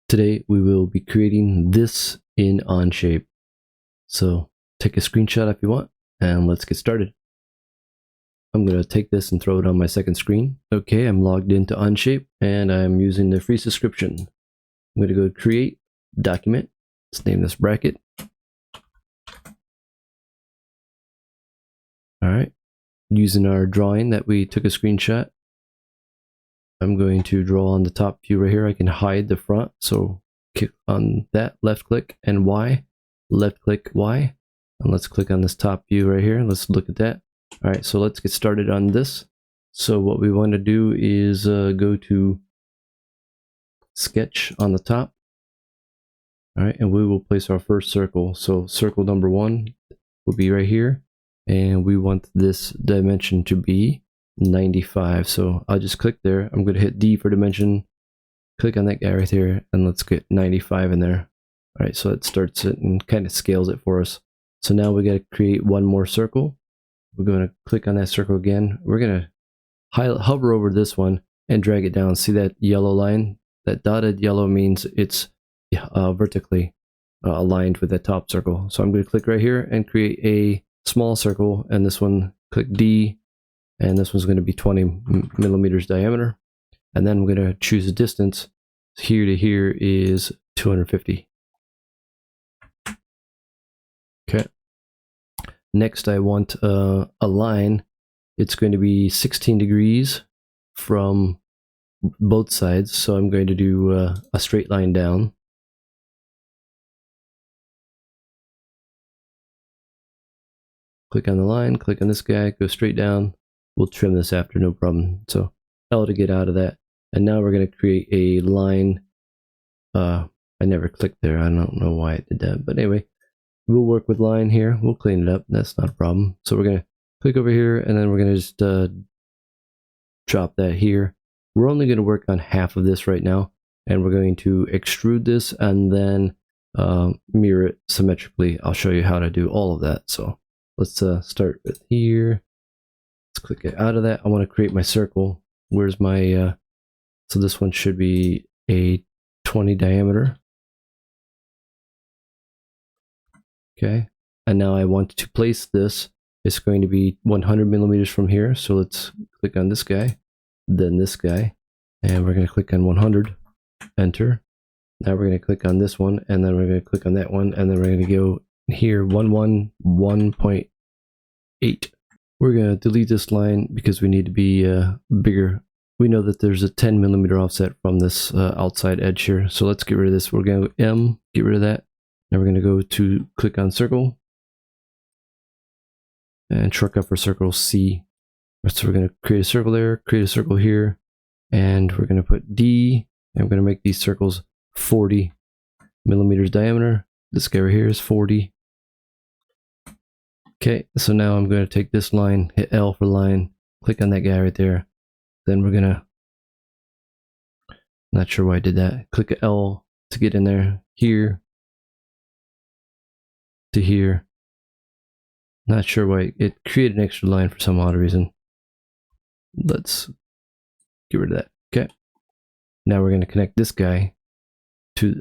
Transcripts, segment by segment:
Today we will be creating this in OnShape. So take a screenshot if you want, and let's get started. I'm going to take this and throw it on my second screen. Okay, I'm logged into OnShape and I'm using the free subscription. I'm going to go create document. Let's name this bracket. All right, using our drawing that we took a screenshot, I'm going to draw on the top view right here. I can hide the front, so click on that, left click and Y, left click Y, and let's click on this top view right here. Let's look at that. All right, so let's get started on this. So what we want to do is go to sketch on the top. All right, and we will place our first circle. So circle number 1 will be right here, and we want this dimension to be 95. So I'll just click there. I'm going to hit D for dimension, click on that guy right there, and let's get 95 in there. All right, so it starts it and kind of scales it for us. So now we got to create one more circle. We're going to click on that circle again. We're going to hover over this one and drag it down. See that yellow line? That dotted yellow means it's vertically aligned with that top circle. So I'm going to click right here and create a small circle, and this one, click D, and this one's going to be 20 millimeters diameter. And then I'm going to choose a distance. Here to here is 250. Okay. Next, I want a line. It's going to be 16 degrees from both sides. So I'm going to do a straight line down. Click on the line, click on this guy, go straight down. We'll trim this after, no problem. So L to get out of that. And now we're going to create a line. I never clicked there. I don't know why I did that. But anyway, we'll work with line here. We'll clean it up. That's not a problem. So we're going to click over here, and then we're going to just drop that here. We're only going to work on half of this right now. And we're going to extrude this and then mirror it symmetrically. I'll show you how to do all of that. So let's start with here. Let's click it out of that. I want to create my circle. Where's my, so this one should be a 20 diameter. Okay. And now I want to place this. It's going to be 100 millimeters from here. So let's click on this guy, then this guy, and we're going to click on 100, enter. Now we're going to click on this one, and then we're going to click on that one, and then we're going to go here, 111.8. We're going to delete this line because we need to be bigger. We know that there's a 10 millimeter offset from this outside edge here. So let's get rid of this. We're going to go M, get rid of that. Now we're going to go to click on circle and shortcut for circle C. So we're going to create a circle there, create a circle here, and we're going to put D, and we're going to make these circles 40 millimeters diameter. This guy right here is 40. Okay, so now I'm going to take this line, hit L for line, click on that guy right there. Then we're going to, not sure why I did that, click L to get in there, here to here. Not sure why it created an extra line for some odd reason. Let's get rid of that. Okay, now we're going to connect this guy to,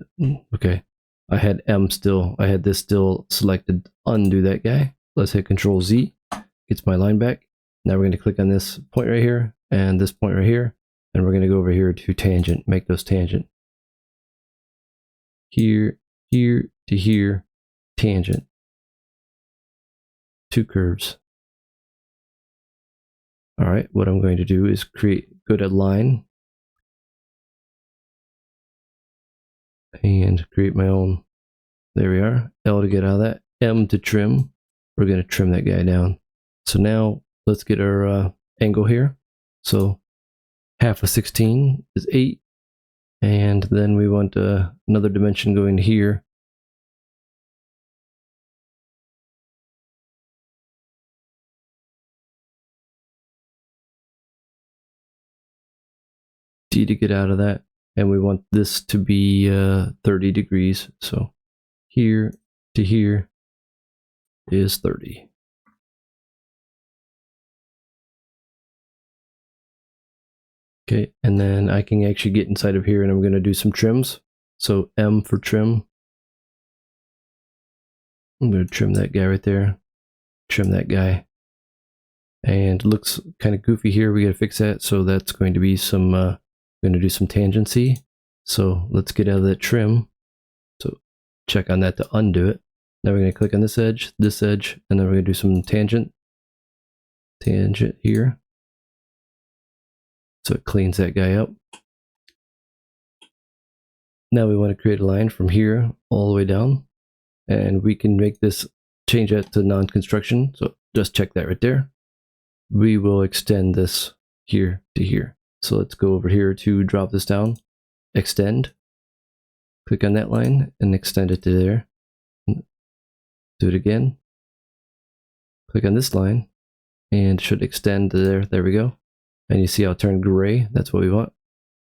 okay, I had M still, I had this still selected, undo that guy. Let's hit Control Z, gets my line back. Now we're going to click on this point right here and this point right here, and we're going to go over here to tangent, make those tangent. Here, here to here, tangent. 2 curves. All right, what I'm going to do is go to line and create my own. There we are. L to get out of that. M to trim. We're going to trim that guy down. So now let's get our angle here. So half of 16 is 8. And then we want another dimension going here. D to get out of that. And we want this to be 30 degrees. So here to here is 30. Okay, and then I can actually get inside of here and I'm going to do some trims. So M for trim. I'm going to trim that guy right there. Trim that guy. And it looks kind of goofy here. We got to fix that. So that's going to be some, going to do some tangency. So let's get out of that trim. So check on that to undo it. Now we're going to click on this edge, and then we're going to do some tangent here. So it cleans that guy up. Now we want to create a line from here all the way down, and we can make this, change that to non-construction. So just check that right there. We will extend this here to here. So let's go over here to drop this down, extend, click on that line and extend it to there. Do it again. Click on this line and it should extend to there. There we go. And you see how it turned gray. That's what we want.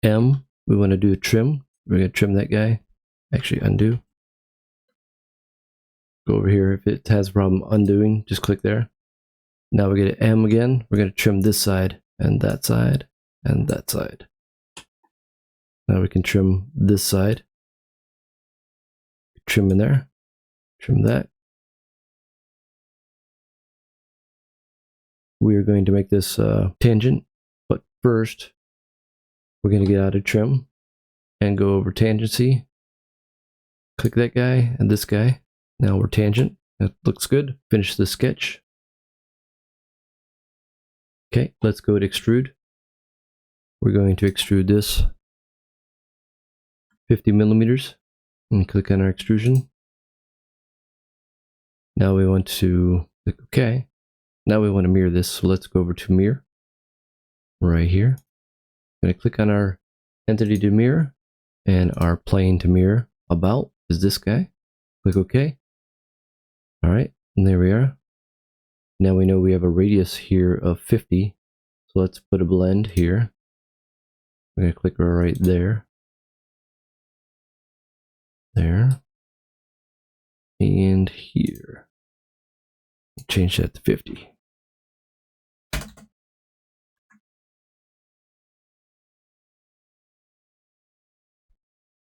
M, we want to do a trim. We're going to trim that guy. Actually undo. Go over here. If it has a problem undoing, just click there. Now we get an M again. We're going to trim this side and that side and that side. Now we can trim this side. Trim in there. Trim that. We are going to make this tangent, but first we're going to get out of trim and go over tangency. Click that guy and this guy. Now we're tangent. That looks good. Finish the sketch. Okay, let's go to extrude. We're going to extrude this 50 millimeters and click on our extrusion. Now we want to click OK. Now we want to mirror this, so let's go over to mirror right here. I'm going to click on our entity to mirror and our plane to mirror. About is this guy. Click OK. All right, and there we are. Now we know we have a radius here of 50, so let's put a blend here. I'm going to click right there, there, and here. Change that to 50.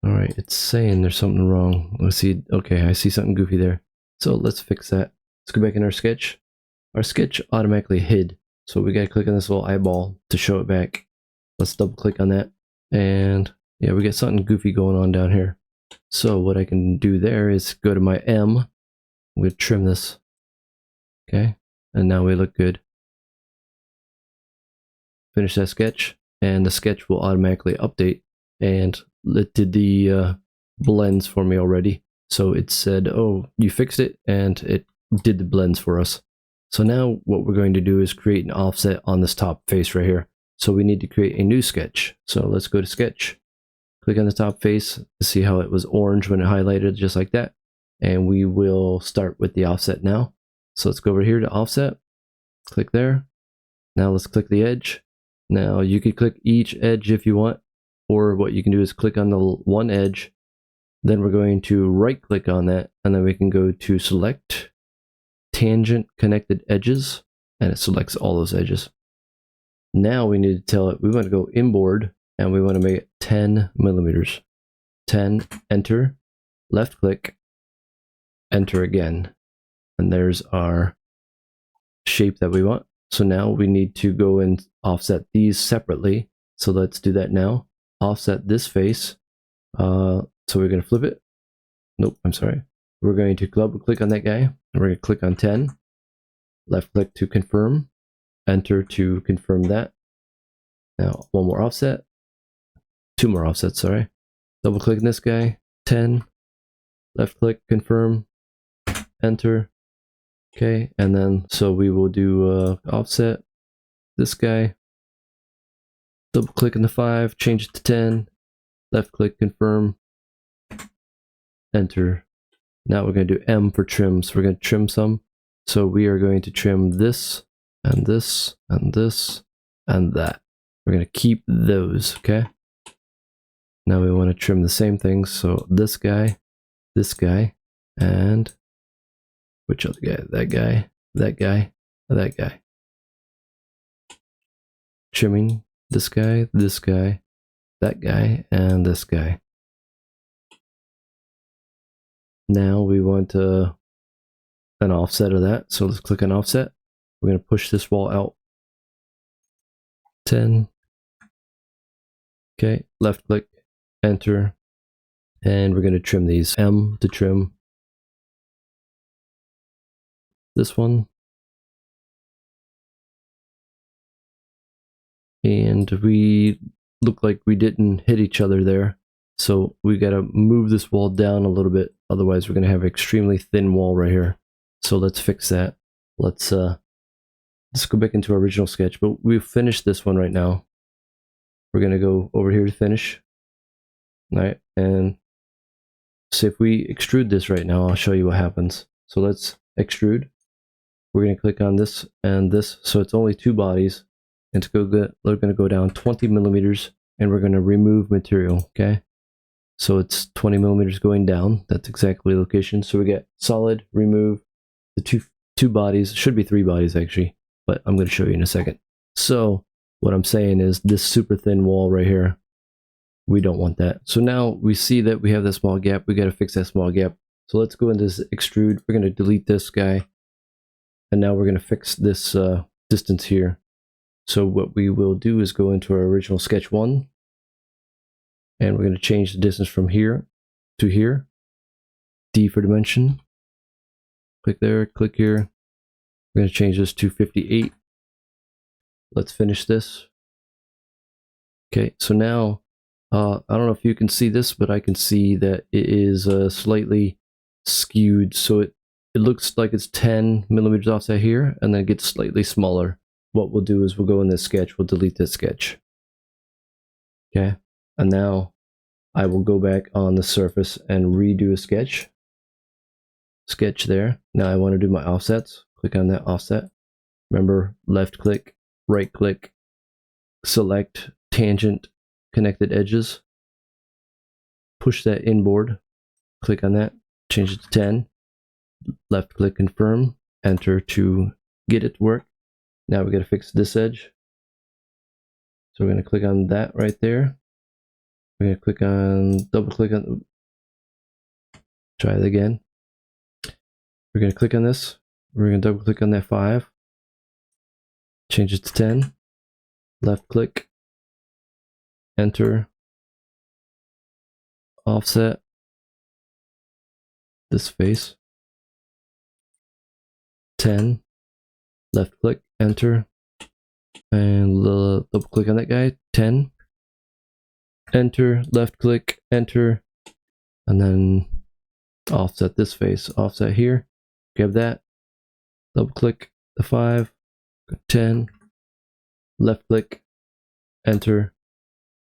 All right, it's saying there's something wrong. Let's see. Okay, I see something goofy there. So let's fix that. Let's go back in our sketch. Our sketch automatically hid, so we gotta click on this little eyeball to show it back. Let's double click on that, and yeah, we got something goofy going on down here. So what I can do there is go to my M. I'm gonna trim this. Okay, and now we look good. Finish that sketch, and the sketch will automatically update, and it did the blends for me already. So it said, oh, you fixed it, and it did the blends for us. So now what we're going to do is create an offset on this top face right here. So we need to create a new sketch. So let's go to sketch, click on the top face to see how it was orange when it highlighted, just like that. And we will start with the offset now. So let's go over here to offset, click there. Now let's click the edge. Now you could click each edge if you want, or what you can do is click on the one edge. Then we're going to right click on that, and then we can go to select tangent connected edges, and it selects all those edges. Now we need to tell it we want to go inboard, and we want to make it 10 millimeters. 10, enter, left click, enter again. And there's our shape that we want. So now we need to go and offset these separately. So let's do that now. Offset this face. So we're going to flip it. Nope, I'm sorry. We're going to double click on that guy. And we're going to click on 10. Left click to confirm. Enter to confirm that. Now one more offset. Two more offsets, sorry. Double click on this guy. 10. Left click, confirm. Enter. Okay, and then so we will do offset this guy. Double click on the 5, change it to 10. Left click, confirm. Enter. Now we're going to do M for trim. So we're going to trim some. So we are going to trim this and this and this and that. We're going to keep those, okay? Now we want to trim the same things. So this guy, and which other guy? That guy, that guy, that guy. Trimming this guy, that guy, and this guy. Now we want an offset of that. So let's click on offset. We're going to push this wall out 10. Okay, left click, enter, and we're going to trim these. M to trim this one. And we look like we didn't hit each other there. So we got to move this wall down a little bit. Otherwise, we're going to have an extremely thin wall right here. So let's fix that. Let's go back into our original sketch. But we've finished this one right now. We're going to go over here to finish. All right. And so if we extrude this right now, I'll show you what happens. So let's extrude. We're going to click on this and this. So it's only 2 bodies. And we're going to go down 20 millimeters and we're going to remove material. Okay. So it's 20 millimeters going down. That's exactly the location. So we get solid, remove the two bodies. Should be 3 bodies actually, but I'm going to show you in a second. So what I'm saying is this super thin wall right here, we don't want that. So now we see that we have that small gap. We got to fix that small gap. So let's go into this extrude. We're going to delete this guy. And now we're going to fix this distance here. So what we will do is go into our original sketch 1. And we're going to change the distance from here to here. D for dimension. Click there, click here. We're going to change this to 58. Let's finish this. Okay, so now, I don't know if you can see this, but I can see that it is slightly skewed. So it looks like it's 10 millimeters offset here, and then it gets slightly smaller. What we'll do is we'll go in this sketch, we'll delete this sketch. Okay, and now I will go back on the surface and redo a sketch. Sketch there. Now I want to do my offsets. Click on that offset. Remember, left click, right click, select tangent connected edges. Push that inboard. Click on that. Change it to 10. Left click confirm. Enter to get it to work. Now we got to fix this edge. So we're going to click on that right there. We're going to click on, double click on, try it again. We're going to click on this. We're going to double click on that 5. Change it to 10. Left click. Enter. Offset. This face. 10. Left click. Enter. And double click on that guy. 10. Enter. Left click. Enter. And then offset this face. Offset here. Grab that. Double click the 5. 10. Left click. Enter.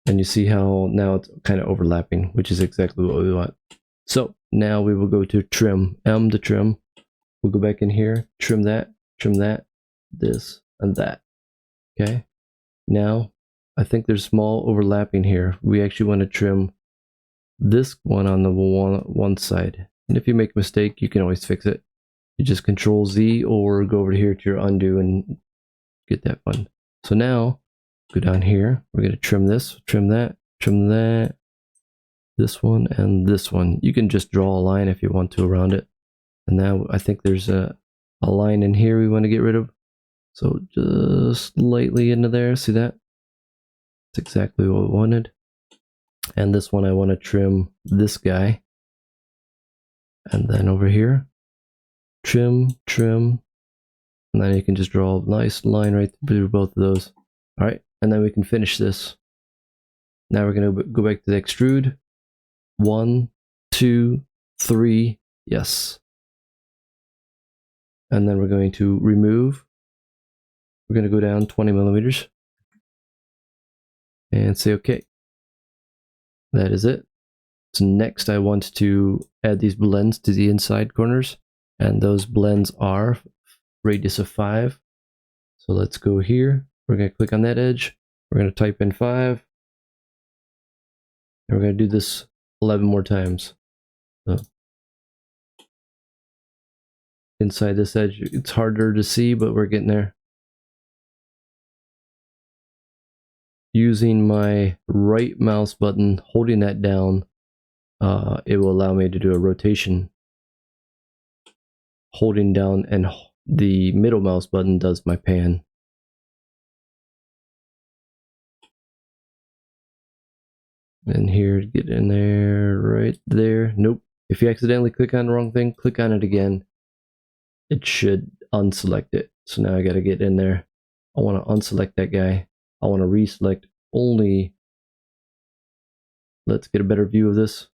And you see how now it's kind of overlapping, which is exactly what we want. So now we will go to trim. M to trim. We'll go back in here. Trim that. This and that. Okay. Now I think there's small overlapping here. We actually want to trim this one on the one side. And if you make a mistake, you can always fix it. You just Control Z or go over here to your undo and get that one. So now go down here. We're going to trim this, trim that, this one and this one. You can just draw a line if you want to around it. And now I think there's a line in here we want to get rid of. So just lightly into there. See that? That's exactly what we wanted. And this one I want to trim this guy. And then over here, trim, and then you can just draw a nice line right through both of those. All right, and then we can finish this. Now we're going to go back to the extrude. 1, 2, 3, yes. And then we're going to remove. We're going to go down 20 millimeters and say okay. That is it. So next I want to add these blends to the inside corners, and those blends are radius of 5. So let's go here. We're going to click on that edge. We're going to type in 5. And we're going to do this 11 more times. So inside this edge, it's harder to see, but we're getting there. Using my right mouse button, holding that down, it will allow me to do a rotation. holding down and the middle mouse button does my pan. And here, get in there, right there. Nope. If you accidentally click on the wrong thing, click on it again. It should unselect it. So now I gotta get in there. I want to unselect that guy. I want to reselect only, let's get a better view of this.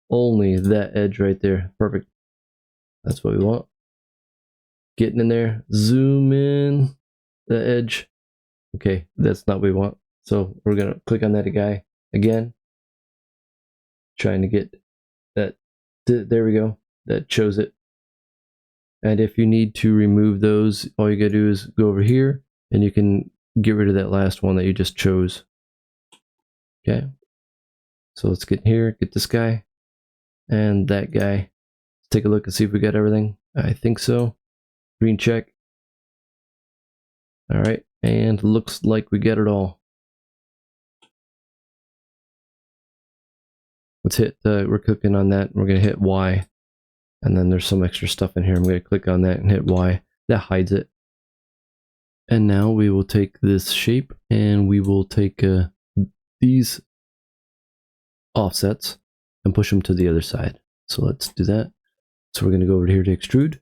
Only that edge right there. Perfect. That's what we want. Getting in there, zoom in the edge. Okay, that's not what we want. So we're gonna click on that guy again. Trying to get that, there we go. That shows it. And if you need to remove those, all you gotta do is go over here and you can get rid of that last one that you just chose. Okay. So let's get here, get this guy and that guy. Let's take a look and see if we got everything. I think so. Green check. All right, and looks like we get it all. Let's hit, we're clicking on that. We're gonna hit Y. And then there's some extra stuff in here. I'm gonna click on that and hit Y. That hides it. And now we will take this shape and we will take these offsets and push them to the other side. So let's do that. So we're gonna go over here to extrude.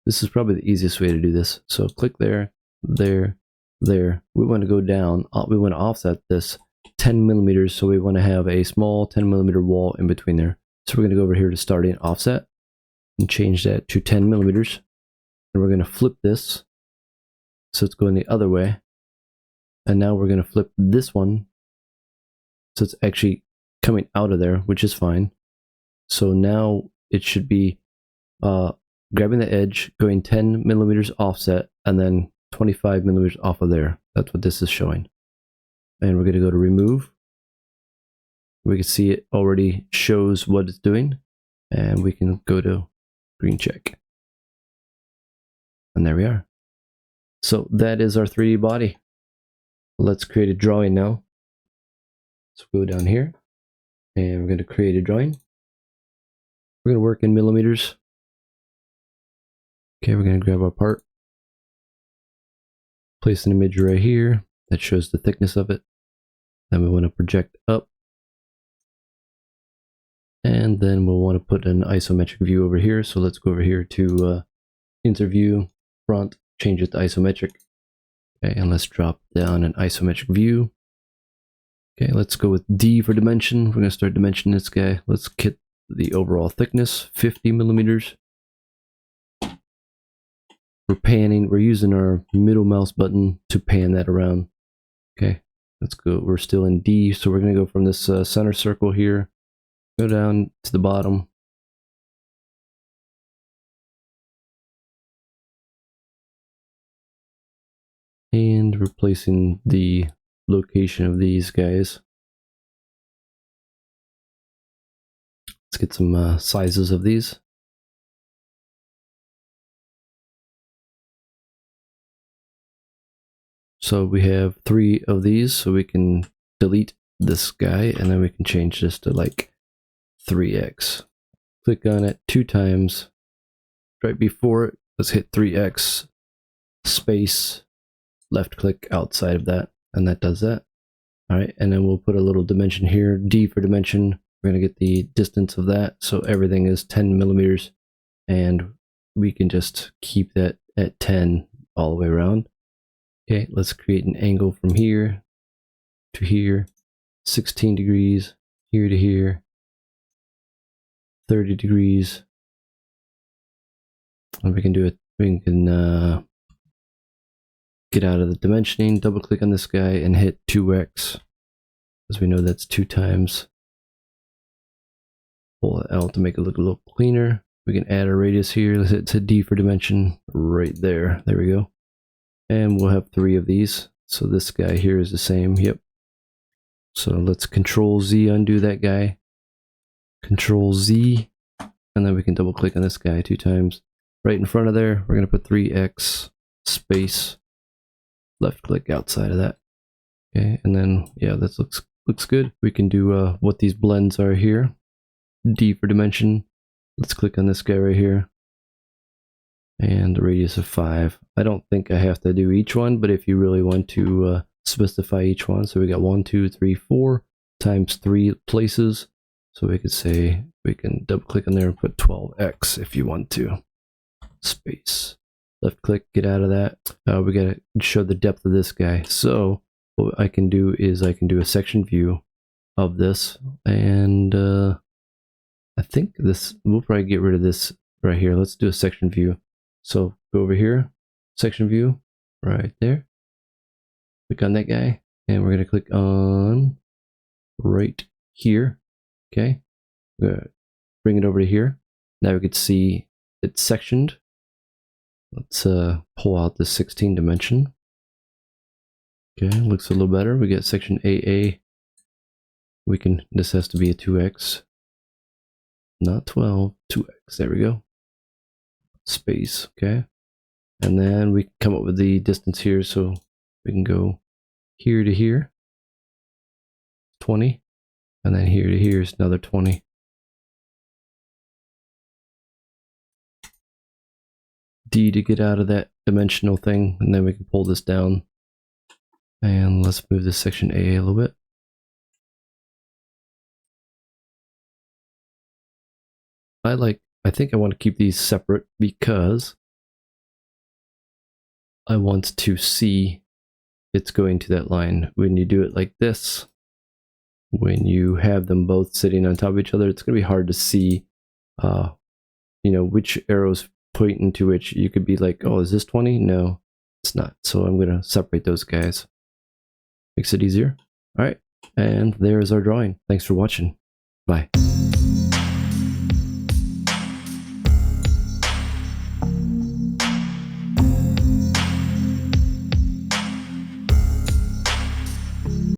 This is probably the easiest way to do this. So click there, there, there. We want to go down. We want to offset this 10 millimeters. So we want to have a small 10 millimeter wall in between there. So we're going to go over here to starting offset and change that to 10 millimeters. And we're going to flip this. So it's going the other way. And now we're going to flip this one. So it's actually coming out of there, which is fine. So now it should be grabbing the edge, going 10 millimeters offset, and then 25 millimeters off of there. That's what this is showing. And we're going to go to remove. We can see it already shows what it's doing. And we can go to green check. And there we are. So that is our 3D body. Let's create a drawing now. So go down here. And we're going to create a drawing. We're going to work in millimeters. Okay, we're going to grab our part, place an image right here that shows the thickness of it. Then we want to project up. And then we'll want to put an isometric view over here. So let's go over here to interview, front, change it to isometric. Okay, and let's drop down an isometric view. Okay, let's go with D for dimension. We're going to start dimensioning this guy. Let's get the overall thickness, 50 millimeters. We're panning, we're using our middle mouse button to pan that around. Okay, let's go. We're still in D, so we're going to go from this center circle here, go down to the bottom. And replacing the location of these guys. Let's get some sizes of these. So we have 3 of these, so we can delete this guy and then we can change this to like 3x. Click on it 2 times. Right before it, let's hit 3x, space, left click outside of that, and that does that. All right, and then we'll put a little dimension here, D for dimension. We're gonna get the distance of that, so everything is 10 millimeters, and we can just keep that at 10 all the way around. Okay, let's create an angle from here to here, 16 degrees, here to here, 30 degrees. And we can do it, we can get out of the dimensioning, double click on this guy and hit 2x, as we know that's 2 times. Pull it out to make it look a little cleaner. We can add a radius here, let's hit D for dimension, right there, there we go. And we'll have 3 of these. So this guy here is the same. Yep. So let's Control Z, undo that guy. Control Z. And then we can double click on this guy 2 times. Right in front of there, we're going to put 3x space. Left click outside of that. Okay. And then, yeah, that looks good. We can do what these blends are here. D for dimension. Let's click on this guy right here. and the radius of 5. I don't think I have to do each one, but if you really want to specify each one, so we got 1, 2, 3, 4 times 3 places. So we could say, we can double click on there and put 12x if you want to. Space. Left click, get out of that. We gotta show the depth of this guy. So what I can do is I can do a section view of this, and I think this, we'll probably get rid of this right here. Let's do a section view. So go over here, section view, right there. Click on that guy, and we're gonna click on right here. Okay, bring it over to here. Now we could see it's sectioned. Let's pull out the 16 dimension. Okay, looks a little better. We get section AA. We can, this has to be a 2x, not 12, 2x. There we go. Space, okay. And then we can come up with the distance here, so we can go here to here, 20, and then here to here is another 20. D to get out of that dimensional thing, and then we can pull this down. And let's move this section AA a little bit. I think I want to keep these separate because I want to see it's going to that line. When you do it like this, when you have them both sitting on top of each other, it's going to be hard to see, you know, which arrows pointing to which. You could be like, oh, is this 20? No, it's not. So I'm going to separate those guys. Makes it easier. All right. And there's our drawing. Thanks for watching. Bye.